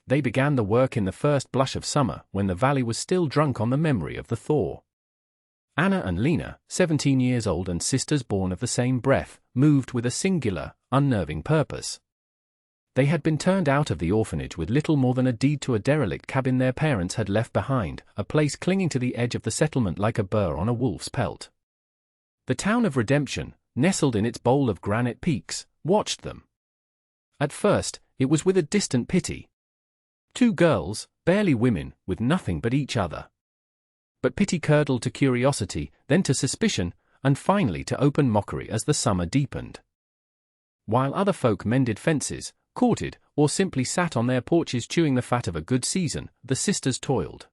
They began the work in the first blush of summer, when the valley was still drunk on the memory of the thaw. Anna and Lena, 17 years old and sisters born of the same breath, moved with a singular, unnerving purpose. They had been turned out of the orphanage with little more than a deed to a derelict cabin their parents had left behind, a place clinging to the edge of the settlement like a burr on a wolf's pelt. The town of Redemption, nestled in its bowl of granite peaks, watched them. At first, it was with a distant pity. 2 girls, barely women, with nothing but each other. But pity curdled to curiosity, then to suspicion, and finally to open mockery as the summer deepened. While other folk mended fences, courted, or simply sat on their porches chewing the fat of a good season, the sisters toiled.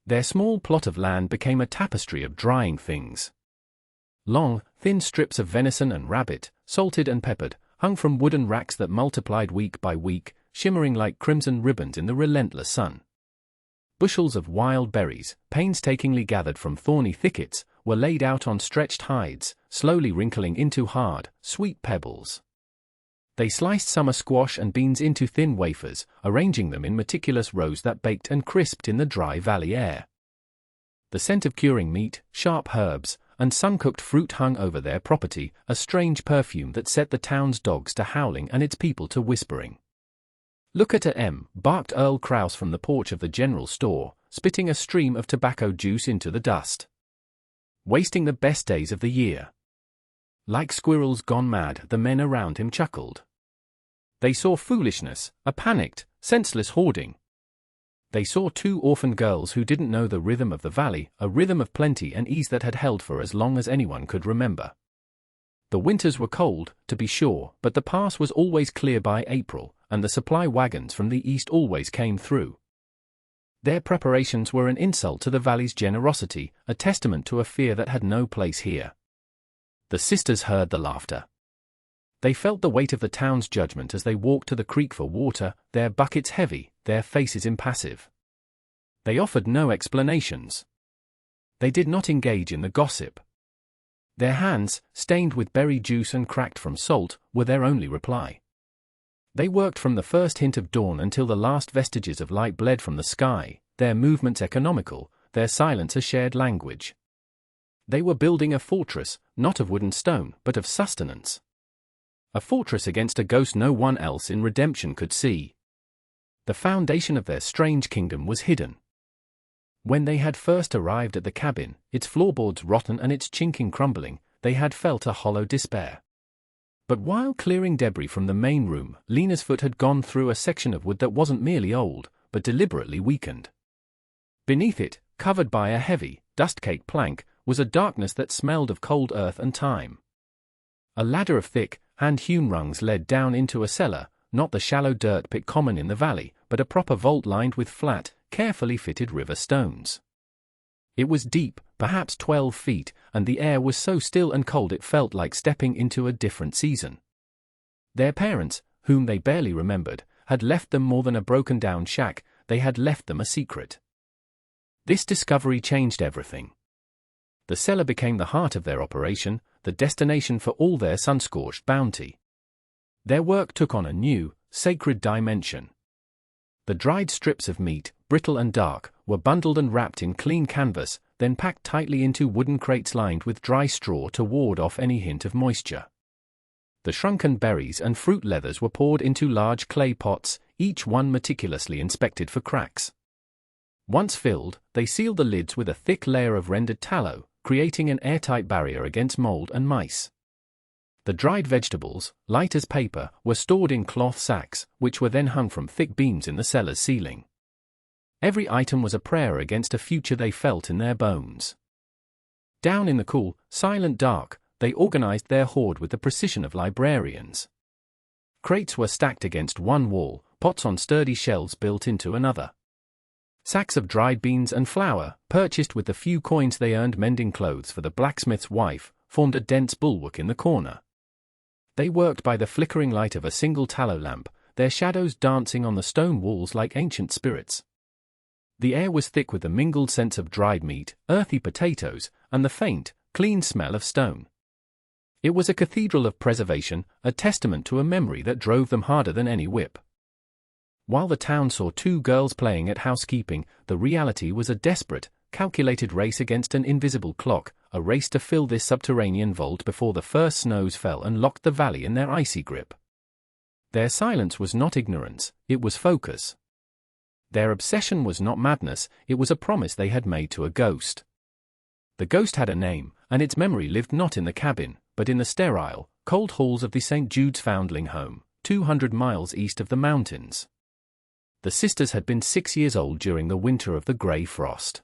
Their small plot of land became a tapestry of drying things. Long, thin strips of venison and rabbit, salted and peppered, hung from wooden racks that multiplied week by week, shimmering like crimson ribbons in the relentless sun. Bushels of wild berries, painstakingly gathered from thorny thickets, were laid out on stretched hides, slowly wrinkling into hard, sweet pebbles. They sliced summer squash and beans into thin wafers, arranging them in meticulous rows that baked and crisped in the dry valley air. The scent of curing meat, sharp herbs, and sun-cooked fruit hung over their property, a strange perfume that set the town's dogs to howling and its people to whispering. "Look at a," barked Earl Krause from the porch of the general store, spitting a stream of tobacco juice into the dust. "Wasting the best days of the year." Like squirrels gone mad, the men around him chuckled. They saw foolishness, a panicked, senseless hoarding. They saw 2 orphan girls who didn't know the rhythm of the valley, a rhythm of plenty and ease that had held for as long as anyone could remember. The winters were cold, to be sure, but the pass was always clear by April, and the supply wagons from the east always came through. Their preparations were an insult to the valley's generosity, a testament to a fear that had no place here. The sisters heard the laughter. They felt the weight of the town's judgment as they walked to the creek for water, their buckets heavy, their faces impassive. They offered no explanations. They did not engage in the gossip. Their hands, stained with berry juice and cracked from salt, were their only reply. They worked from the first hint of dawn until the last vestiges of light bled from the sky, their movements economical, their silence a shared language. They were building a fortress, not of wood and stone, but of sustenance. A fortress against a ghost no one else in Redemption could see. The foundation of their strange kingdom was hidden. When they had first arrived at the cabin, its floorboards rotten and its chinking crumbling, they had felt a hollow despair. But while clearing debris from the main room, Lena's foot had gone through a section of wood that wasn't merely old, but deliberately weakened. Beneath it, covered by a heavy, dust-caked plank, was a darkness that smelled of cold earth and time. A ladder of thick, hand-hewn rungs led down into a cellar, not the shallow dirt pit common in the valley, but a proper vault lined with flat, carefully fitted river stones. It was deep, perhaps 12 feet, and the air was so still and cold it felt like stepping into a different season. Their parents, whom they barely remembered, had left them more than a broken-down shack, they had left them a secret. This discovery changed everything. The cellar became the heart of their operation, the destination for all their sun-scorched bounty. Their work took on a new, sacred dimension. The dried strips of meat, brittle and dark, were bundled and wrapped in clean canvas, then packed tightly into wooden crates lined with dry straw to ward off any hint of moisture. The shrunken berries and fruit leathers were poured into large clay pots, each one meticulously inspected for cracks. Once filled, they sealed the lids with a thick layer of rendered tallow, creating an airtight barrier against mold and mice. The dried vegetables, light as paper, were stored in cloth sacks, which were then hung from thick beams in the cellar's ceiling. Every item was a prayer against a future they felt in their bones. Down in the cool, silent dark, they organized their hoard with the precision of librarians. Crates were stacked against one wall, pots on sturdy shelves built into another. Sacks of dried beans and flour, purchased with the few coins they earned mending clothes for the blacksmith's wife, formed a dense bulwark in the corner. They worked by the flickering light of a single tallow lamp, their shadows dancing on the stone walls like ancient spirits. The air was thick with the mingled scents of dried meat, earthy potatoes, and the faint, clean smell of stone. It was a cathedral of preservation, a testament to a memory that drove them harder than any whip. While the town saw two girls playing at housekeeping, the reality was a desperate, calculated race against an invisible clock, a race to fill this subterranean vault before the first snows fell and locked the valley in their icy grip. Their silence was not ignorance, it was focus. Their obsession was not madness, it was a promise they had made to a ghost. The ghost had a name, and its memory lived not in the cabin, but in the sterile, cold halls of the St. Jude's foundling home, 200 miles east of the mountains. The sisters had been 6 years old during the winter of the grey frost.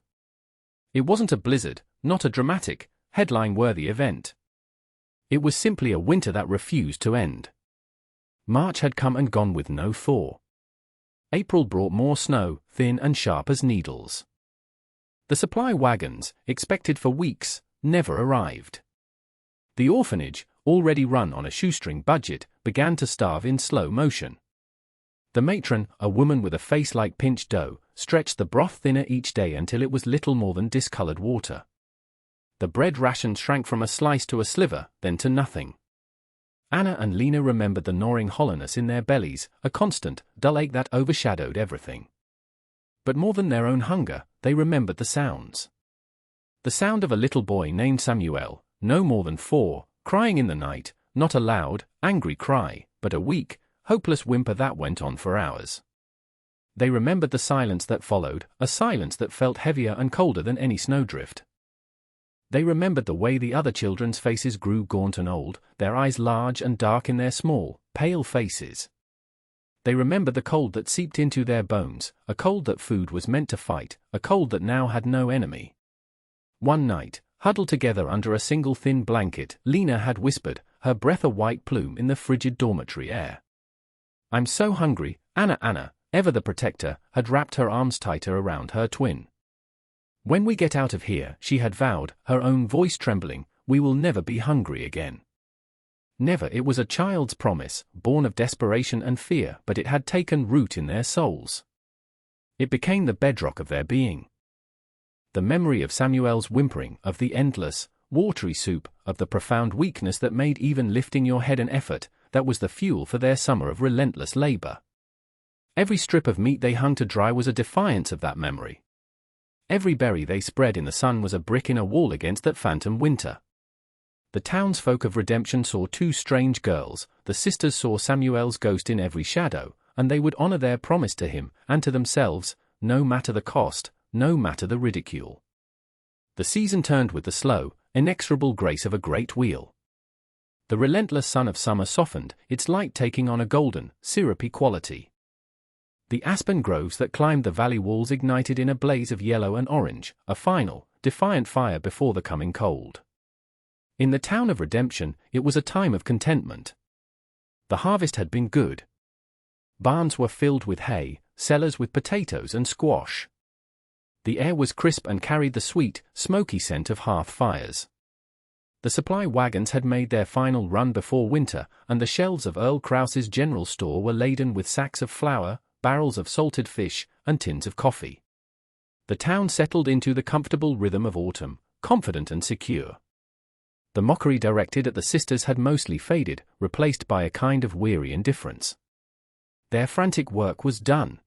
It wasn't a blizzard, not a dramatic, headline-worthy event. It was simply a winter that refused to end. March had come and gone with no thaw. April brought more snow, thin and sharp as needles. The supply wagons, expected for weeks, never arrived. The orphanage, already run on a shoestring budget, began to starve in slow motion. The matron, a woman with a face like pinched dough, stretched the broth thinner each day until it was little more than discolored water. The bread ration shrank from a slice to a sliver, then to nothing. Anna and Lena remembered the gnawing hollowness in their bellies, a constant, dull ache that overshadowed everything. But more than their own hunger, they remembered the sounds. The sound of a little boy named Samuel, no more than 4, crying in the night, not a loud, angry cry, but a weak, hopeless whimper that went on for hours. They remembered the silence that followed, a silence that felt heavier and colder than any snowdrift. They remembered the way the other children's faces grew gaunt and old, their eyes large and dark in their small, pale faces. They remembered the cold that seeped into their bones, a cold that food was meant to fight, a cold that now had no enemy. One night, huddled together under a single thin blanket, Lena had whispered, her breath a white plume in the frigid dormitory air. "I'm so hungry." Anna, ever the protector, had wrapped her arms tighter around her twin. "When we get out of here," she had vowed, her own voice trembling, "we will never be hungry again." Never. It was a child's promise, born of desperation and fear, but it had taken root in their souls. It became the bedrock of their being. The memory of Samuel's whimpering, of the endless, watery soup, of the profound weakness that made even lifting your head an effort, that was the fuel for their summer of relentless labor. Every strip of meat they hung to dry was a defiance of that memory. Every berry they spread in the sun was a brick in a wall against that phantom winter. The townsfolk of Redemption saw two strange girls, the sisters saw Samuel's ghost in every shadow, and they would honor their promise to him, and to themselves, no matter the cost, no matter the ridicule. The season turned with the slow, inexorable grace of a great wheel. The relentless sun of summer softened, its light taking on a golden, syrupy quality. The aspen groves that climbed the valley walls ignited in a blaze of yellow and orange, a final, defiant fire before the coming cold. In the town of Redemption, it was a time of contentment. The harvest had been good. Barns were filled with hay, cellars with potatoes and squash. The air was crisp and carried the sweet, smoky scent of hearth fires. The supply wagons had made their final run before winter, and the shelves of Earl Krause's general store were laden with sacks of flour, barrels of salted fish, and tins of coffee. The town settled into the comfortable rhythm of autumn, confident and secure. The mockery directed at the sisters had mostly faded, replaced by a kind of weary indifference. Their frantic work was done.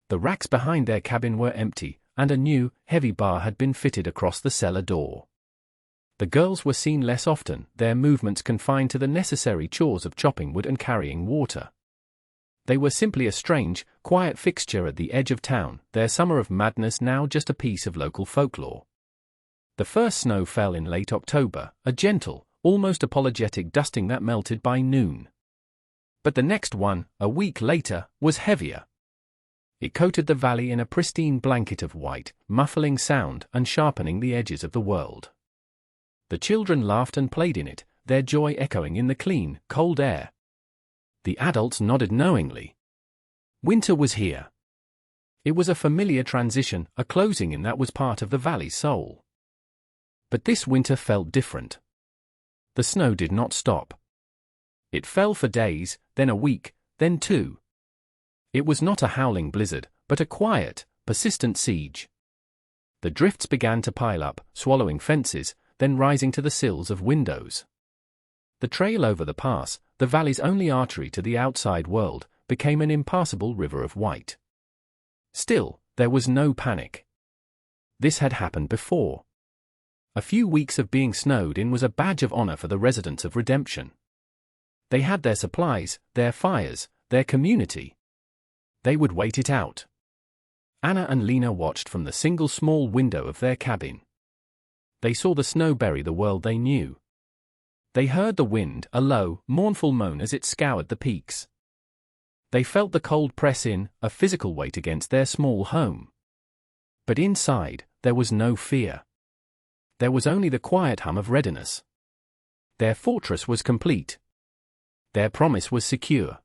The racks behind their cabin were empty, and a new, heavy bar had been fitted across the cellar door. The girls were seen less often, their movements confined to the necessary chores of chopping wood and carrying water. They were simply a strange, quiet fixture at the edge of town, their summer of madness now just a piece of local folklore. The first snow fell in late October, a gentle, almost apologetic dusting that melted by noon. But the next one, a week later, was heavier. It coated the valley in a pristine blanket of white, muffling sound and sharpening the edges of the world. The children laughed and played in it, their joy echoing in the clean, cold air. The adults nodded knowingly. Winter was here. It was a familiar transition, a closing in that was part of the valley's soul. But this winter felt different. The snow did not stop. It fell for days, then a week, then 2. It was not a howling blizzard, but a quiet, persistent siege. The drifts began to pile up, swallowing fences, then rising to the sills of windows. The trail over the pass, the valley's only artery to the outside world, became an impassable river of white. Still, there was no panic. This had happened before. A few weeks of being snowed in was a badge of honor for the residents of Redemption. They had their supplies, their fires, their community. They would wait it out. Anna and Lena watched from the single small window of their cabin. They saw the snow bury the world they knew. They heard the wind, a low, mournful moan as it scoured the peaks. They felt the cold press in, a physical weight against their small home. But inside, there was no fear. There was only the quiet hum of readiness. Their fortress was complete. Their promise was secure.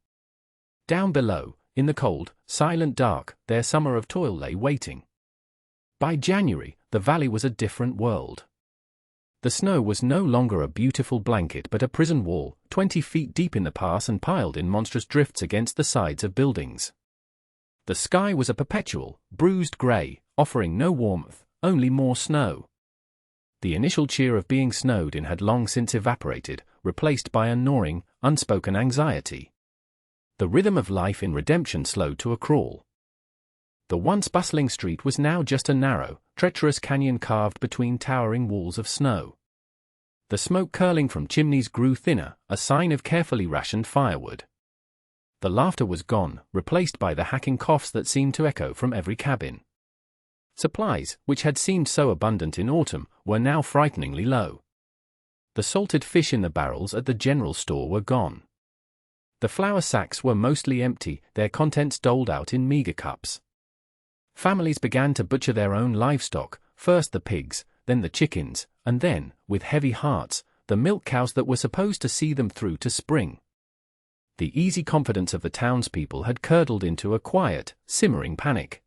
Down below, in the cold, silent dark, their summer of toil lay waiting. By January, the valley was a different world. The snow was no longer a beautiful blanket but a prison wall, 20 feet deep in the pass and piled in monstrous drifts against the sides of buildings. The sky was a perpetual, bruised grey, offering no warmth, only more snow. The initial cheer of being snowed in had long since evaporated, replaced by a gnawing, unspoken anxiety. The rhythm of life in Redemption slowed to a crawl. The once bustling street was now just a narrow, treacherous canyon carved between towering walls of snow. The smoke curling from chimneys grew thinner, a sign of carefully rationed firewood. The laughter was gone, replaced by the hacking coughs that seemed to echo from every cabin. Supplies, which had seemed so abundant in autumn, were now frighteningly low. The salted fish in the barrels at the general store were gone. The flour sacks were mostly empty, their contents doled out in meager cups. Families began to butcher their own livestock, first the pigs, then the chickens, and then, with heavy hearts, the milk cows that were supposed to see them through to spring. The easy confidence of the townspeople had curdled into a quiet, simmering panic.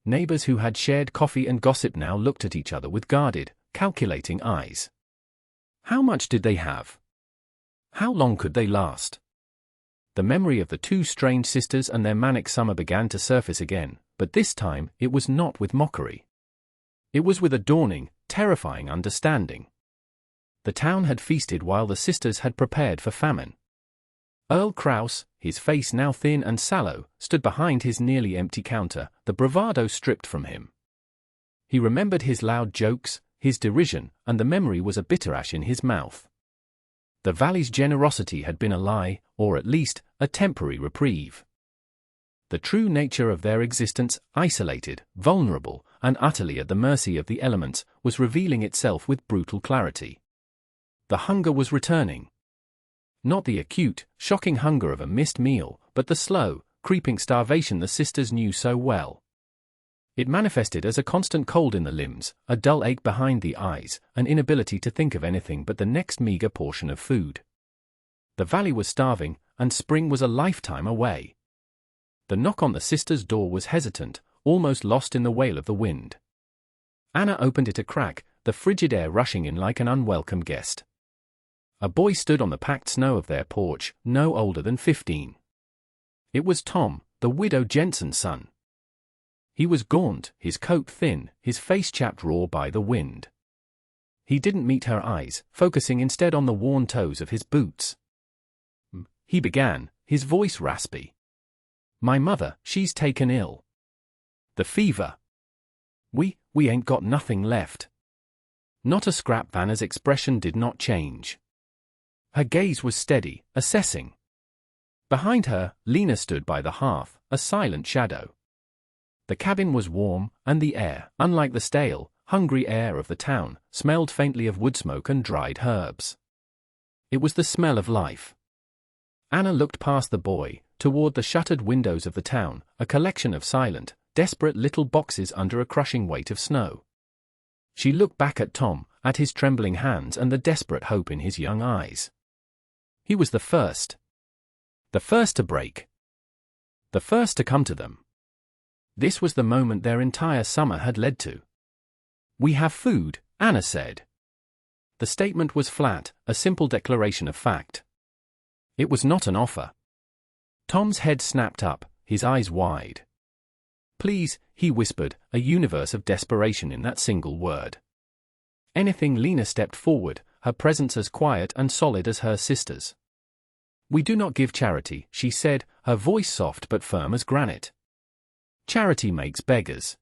Neighbors who had shared coffee and gossip now looked at each other with guarded, calculating eyes. How much did they have? How long could they last? The memory of the two strange sisters and their manic summer began to surface again, but this time it was not with mockery. It was with a dawning, terrifying understanding. The town had feasted while the sisters had prepared for famine. Earl Krause, his face now thin and sallow, stood behind his nearly empty counter, the bravado stripped from him. He remembered his loud jokes, his derision, and the memory was a bitter ash in his mouth. The valley's generosity had been a lie, or at least, a temporary reprieve. The true nature of their existence, isolated, vulnerable, and utterly at the mercy of the elements, was revealing itself with brutal clarity. The hunger was returning. Not the acute, shocking hunger of a missed meal, but the slow, creeping starvation the sisters knew so well. It manifested as a constant cold in the limbs, a dull ache behind the eyes, an inability to think of anything but the next meager portion of food. The valley was starving, and spring was a lifetime away. The knock on the sisters' door was hesitant, almost lost in the wail of the wind. Anna opened it a crack, the frigid air rushing in like an unwelcome guest. A boy stood on the packed snow of their porch, no older than 15. It was Tom, the widow Jensen's son. He was gaunt, his coat thin, his face chapped raw by the wind. He didn't meet her eyes, focusing instead on the worn toes of his boots. He began, his voice raspy. "My mother, she's taken ill. The fever. We ain't got nothing left." Not a scrap. Vanna's expression did not change. Her gaze was steady, assessing. Behind her, Lena stood by the hearth, a silent shadow. The cabin was warm, and the air, unlike the stale, hungry air of the town, smelled faintly of wood smoke and dried herbs. It was the smell of life. Anna looked past the boy, toward the shuttered windows of the town, a collection of silent, desperate little boxes under a crushing weight of snow. She looked back at Tom, at his trembling hands and the desperate hope in his young eyes. He was the first. The first to break. The first to come to them. This was the moment their entire summer had led to. "We have food," Anna said. The statement was flat, a simple declaration of fact. It was not an offer. Tom's head snapped up, his eyes wide. "Please," he whispered, a universe of desperation in that single word. Anything. Lena stepped forward, her presence as quiet and solid as her sister's. "We do not give charity," she said, her voice soft but firm as granite. "Charity makes beggars.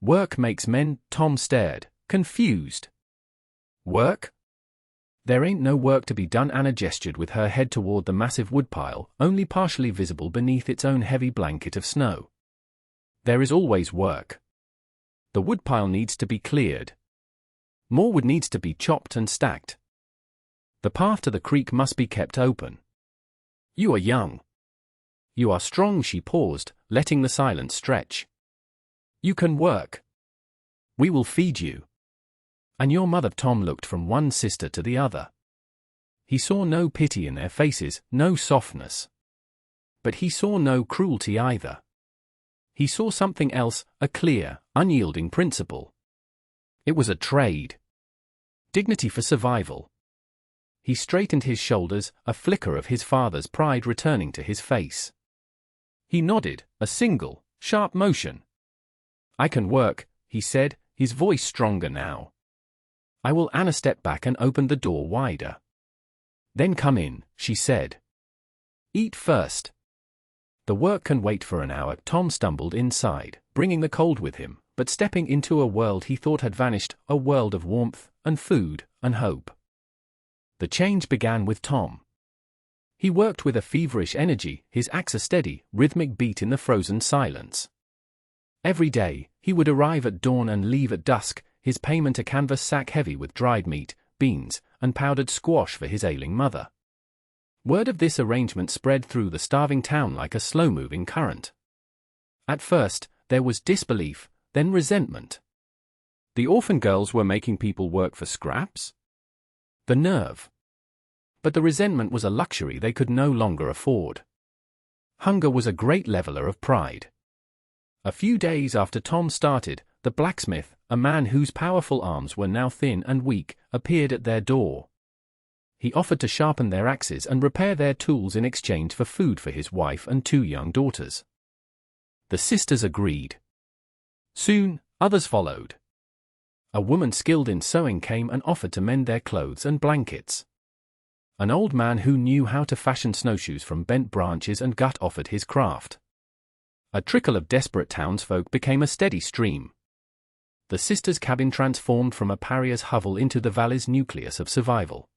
Work makes men." Tom stared, confused. "Work? There ain't no work to be done." Anna gestured with her head toward the massive woodpile, only partially visible beneath its own heavy blanket of snow. "There is always work. The woodpile needs to be cleared. More wood needs to be chopped and stacked. The path to the creek must be kept open. You are young. You are strong." She paused, letting the silence stretch. "You can work. We will feed you. And your mother." Tom looked from one sister to the other. He saw no pity in their faces, no softness. But he saw no cruelty either. He saw something else, a clear, unyielding principle. It was a trade. Dignity for survival. He straightened his shoulders, a flicker of his father's pride returning to his face. He nodded, a single, sharp motion. "I can work," he said, his voice stronger now. "I will." Anna stepped back and opened the door wider. "Then come in," she said. "Eat first." "The work can wait for an hour." Tom stumbled inside, bringing the cold with him, but stepping into a world he thought had vanished, a world of warmth, and food, and hope. The change began with Tom. He worked with a feverish energy, his axe a steady, rhythmic beat in the frozen silence. Every day, he would arrive at dawn and leave at dusk, his payment a canvas sack heavy with dried meat, beans, and powdered squash for his ailing mother. Word of this arrangement spread through the starving town like a slow-moving current. At first, there was disbelief, then resentment. The orphan girls were making people work for scraps? The nerve! But the resentment was a luxury they could no longer afford. Hunger was a great leveler of pride. A few days after Tom started, the blacksmith, a man whose powerful arms were now thin and weak, appeared at their door. He offered to sharpen their axes and repair their tools in exchange for food for his wife and 2 young daughters. The sisters agreed. Soon, others followed. A woman skilled in sewing came and offered to mend their clothes and blankets. An old man who knew how to fashion snowshoes from bent branches and gut offered his craft. A trickle of desperate townsfolk became a steady stream. The sisters' cabin transformed from a pariah's hovel into the valley's nucleus of survival.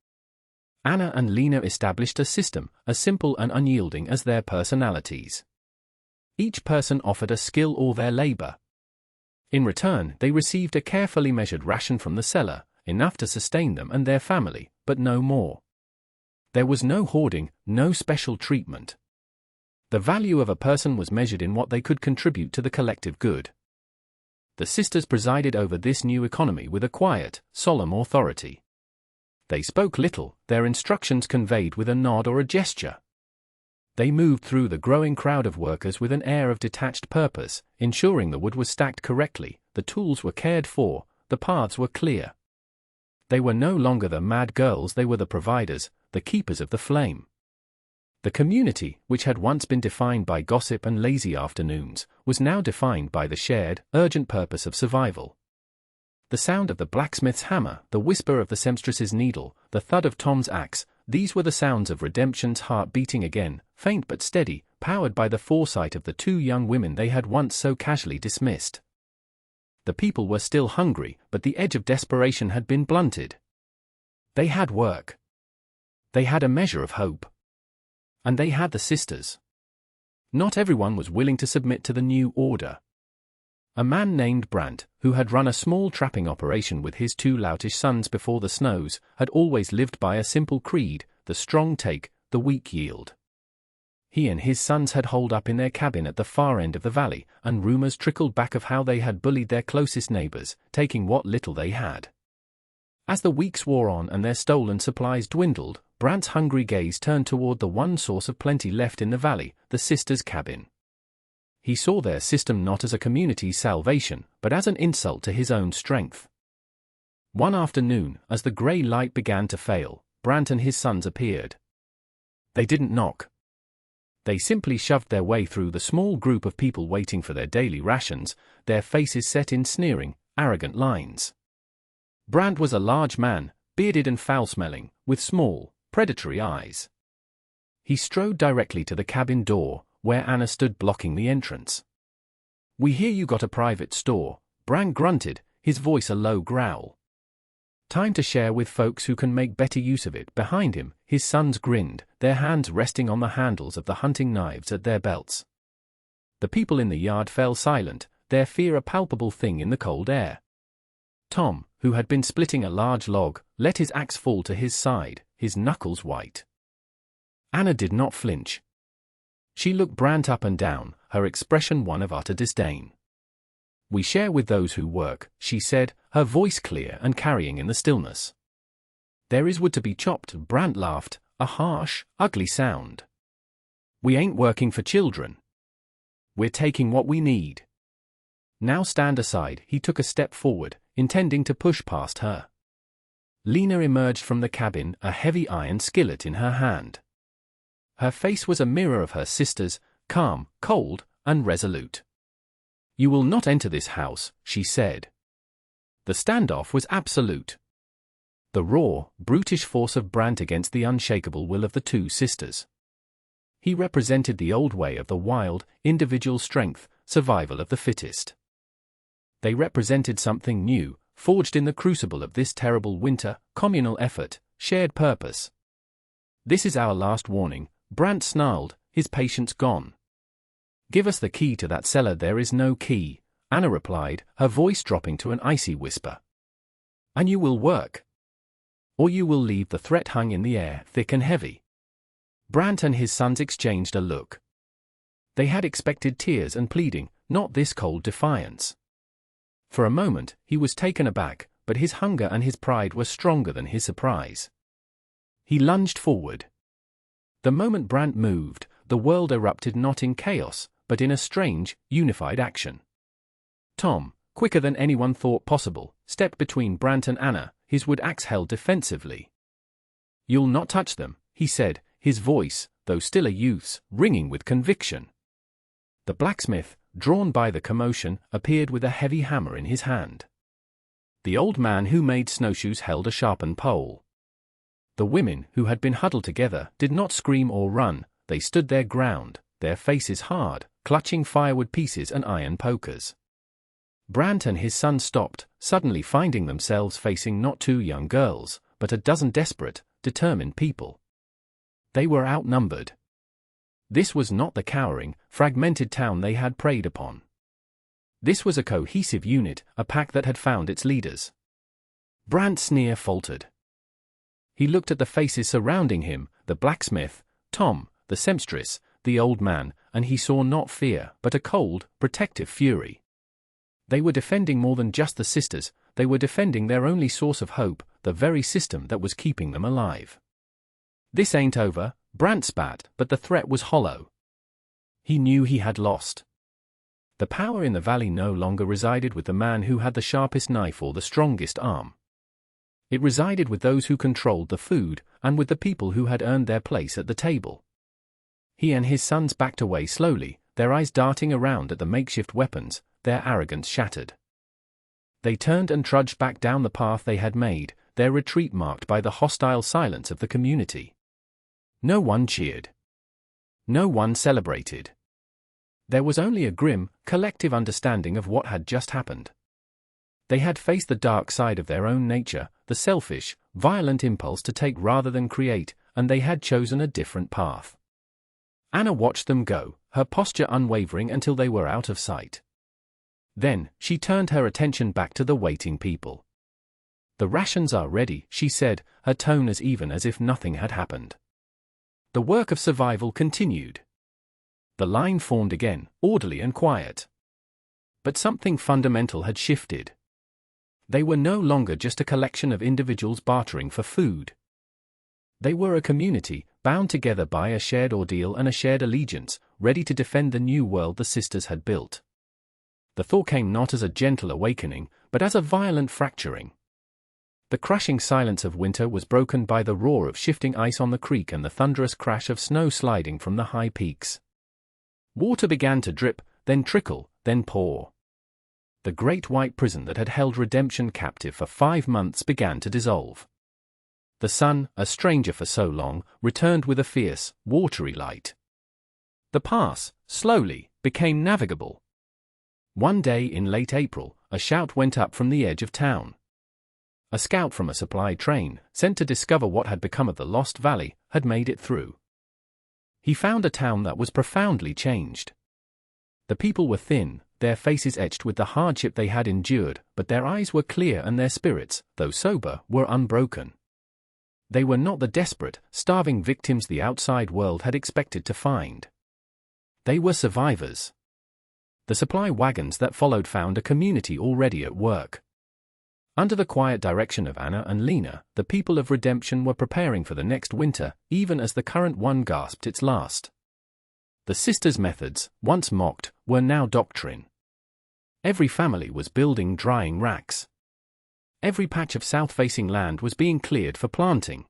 Anna and Lena established a system, as simple and unyielding as their personalities. Each person offered a skill or their labor. In return, they received a carefully measured ration from the cellar, enough to sustain them and their family, but no more. There was no hoarding, no special treatment. The value of a person was measured in what they could contribute to the collective good. The sisters presided over this new economy with a quiet, solemn authority. They spoke little, their instructions conveyed with a nod or a gesture. They moved through the growing crowd of workers with an air of detached purpose, ensuring the wood was stacked correctly, the tools were cared for, the paths were clear. They were no longer the mad girls, they were the providers, the keepers of the flame. The community, which had once been defined by gossip and lazy afternoons, was now defined by the shared, urgent purpose of survival. The sound of the blacksmith's hammer, the whisper of the seamstress's needle, the thud of Tom's axe, these were the sounds of redemption's heart beating again, faint but steady, powered by the foresight of the 2 young women they had once so casually dismissed. The people were still hungry, but the edge of desperation had been blunted. They had work. They had a measure of hope. And they had the sisters. Not everyone was willing to submit to the new order. A man named Brandt, who had run a small trapping operation with his 2 loutish sons before the snows, had always lived by a simple creed: the strong take, the weak yield. He and his sons had holed up in their cabin at the far end of the valley, and rumors trickled back of how they had bullied their closest neighbors, taking what little they had. As the weeks wore on and their stolen supplies dwindled, Brandt's hungry gaze turned toward the one source of plenty left in the valley, the sisters' cabin. He saw their system not as a community's salvation, but as an insult to his own strength. One afternoon, as the grey light began to fail, Brandt and his sons appeared. They didn't knock. They simply shoved their way through the small group of people waiting for their daily rations, their faces set in sneering, arrogant lines. Brandt was a large man, bearded and foul-smelling, with small, predatory eyes. He strode directly to the cabin door, where Anna stood blocking the entrance. "We hear you got a private store," Brant grunted, his voice a low growl. "Time to share with folks who can make better use of it." Behind him, his sons grinned, their hands resting on the handles of the hunting knives at their belts. The people in the yard fell silent, their fear a palpable thing in the cold air. Tom, who had been splitting a large log, let his axe fall to his side, his knuckles white. Anna did not flinch. She looked Brant up and down, her expression one of utter disdain. "We share with those who work," she said, her voice clear and carrying in the stillness. "There is wood to be chopped." Brant laughed, a harsh, ugly sound. "We ain't working for children. We're taking what we need. Now stand aside." He took a step forward, intending to push past her. Lena emerged from the cabin, a heavy iron skillet in her hand. Her face was a mirror of her sister's, calm, cold, and resolute. "You will not enter this house," she said. The standoff was absolute. The raw, brutish force of Brant against the unshakable will of the two sisters. He represented the old way of the wild, individual strength, survival of the fittest. They represented something new, forged in the crucible of this terrible winter, communal effort, shared purpose. "This is our last warning," Brant snarled, his patience gone. "Give us the key to that cellar." "There is no key," Anna replied, her voice dropping to an icy whisper. "And you will work. Or you will leave." The threat hung in the air, thick and heavy. Brant and his sons exchanged a look. They had expected tears and pleading, not this cold defiance. For a moment, he was taken aback, but his hunger and his pride were stronger than his surprise. He lunged forward. The moment Brant moved, the world erupted not in chaos, but in a strange, unified action. Tom, quicker than anyone thought possible, stepped between Brant and Anna, his wood axe held defensively. "You'll not touch them," he said, his voice, though still a youth's, ringing with conviction. The blacksmith, drawn by the commotion, appeared with a heavy hammer in his hand. The old man who made snowshoes held a sharpened pole. The women, who had been huddled together, did not scream or run, they stood their ground, their faces hard, clutching firewood pieces and iron pokers. Brant and his son stopped, suddenly finding themselves facing not two young girls, but a dozen desperate, determined people. They were outnumbered. This was not the cowering, fragmented town they had preyed upon. This was a cohesive unit, a pack that had found its leaders. Brant's sneer faltered. He looked at the faces surrounding him, the blacksmith, Tom, the seamstress, the old man, and he saw not fear, but a cold, protective fury. They were defending more than just the sisters, they were defending their only source of hope, the very system that was keeping them alive. "This ain't over," Brant spat, but the threat was hollow. He knew he had lost. The power in the valley no longer resided with the man who had the sharpest knife or the strongest arm. It resided with those who controlled the food, and with the people who had earned their place at the table. He and his sons backed away slowly, their eyes darting around at the makeshift weapons, their arrogance shattered. They turned and trudged back down the path they had made, their retreat marked by the hostile silence of the community. No one cheered. No one celebrated. There was only a grim, collective understanding of what had just happened. They had faced the dark side of their own nature, the selfish, violent impulse to take rather than create, and they had chosen a different path. Anna watched them go, her posture unwavering until they were out of sight. Then, she turned her attention back to the waiting people. "The rations are ready," she said, her tone as even as if nothing had happened. The work of survival continued. The line formed again, orderly and quiet. But something fundamental had shifted. They were no longer just a collection of individuals bartering for food. They were a community, bound together by a shared ordeal and a shared allegiance, ready to defend the new world the sisters had built. The thaw came not as a gentle awakening, but as a violent fracturing. The crushing silence of winter was broken by the roar of shifting ice on the creek and the thunderous crash of snow sliding from the high peaks. Water began to drip, then trickle, then pour. The great white prison that had held redemption captive for 5 months began to dissolve. The sun, a stranger for so long, returned with a fierce, watery light. The pass, slowly, became navigable. One day in late April, a shout went up from the edge of town. A scout from a supply train, sent to discover what had become of the lost valley, had made it through. He found a town that was profoundly changed. The people were thin, their faces etched with the hardship they had endured, but their eyes were clear and their spirits, though sober, were unbroken. They were not the desperate, starving victims the outside world had expected to find. They were survivors. The supply wagons that followed found a community already at work. Under the quiet direction of Anna and Lena, the people of Redemption were preparing for the next winter, even as the current one gasped its last. The sisters' methods, once mocked, were now doctrine. Every family was building drying racks. Every patch of south-facing land was being cleared for planting.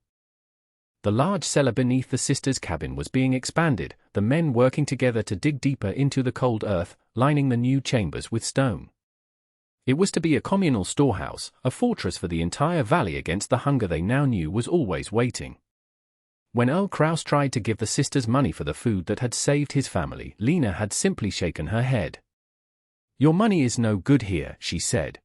The large cellar beneath the sisters' cabin was being expanded, the men working together to dig deeper into the cold earth, lining the new chambers with stone. It was to be a communal storehouse, a fortress for the entire valley against the hunger they now knew was always waiting. When Earl Kraus tried to give the sisters money for the food that had saved his family, Lena had simply shaken her head. "Your money is no good here," she said.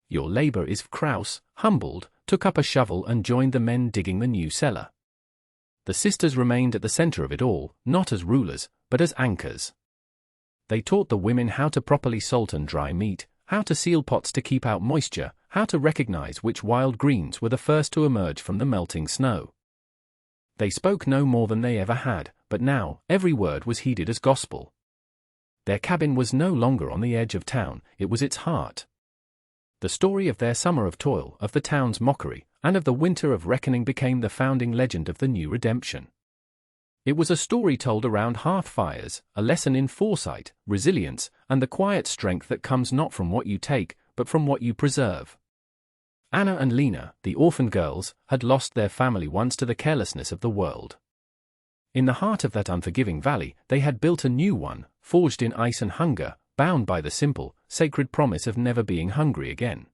"Your labor is." Kraus, humbled, took up a shovel and joined the men digging the new cellar. The sisters remained at the center of it all, not as rulers, but as anchors. They taught the women how to properly salt and dry meat, how to seal pots to keep out moisture, how to recognize which wild greens were the first to emerge from the melting snow. They spoke no more than they ever had, but now, every word was heeded as gospel. Their cabin was no longer on the edge of town, it was its heart. The story of their summer of toil, of the town's mockery, and of the winter of reckoning became the founding legend of the new Redemption. It was a story told around hearth fires, a lesson in foresight, resilience, and the quiet strength that comes not from what you take, but from what you preserve. Anna and Lena, the orphan girls, had lost their family once to the carelessness of the world. In the heart of that unforgiving valley, they had built a new one, forged in ice and hunger, bound by the simple, sacred promise of never being hungry again.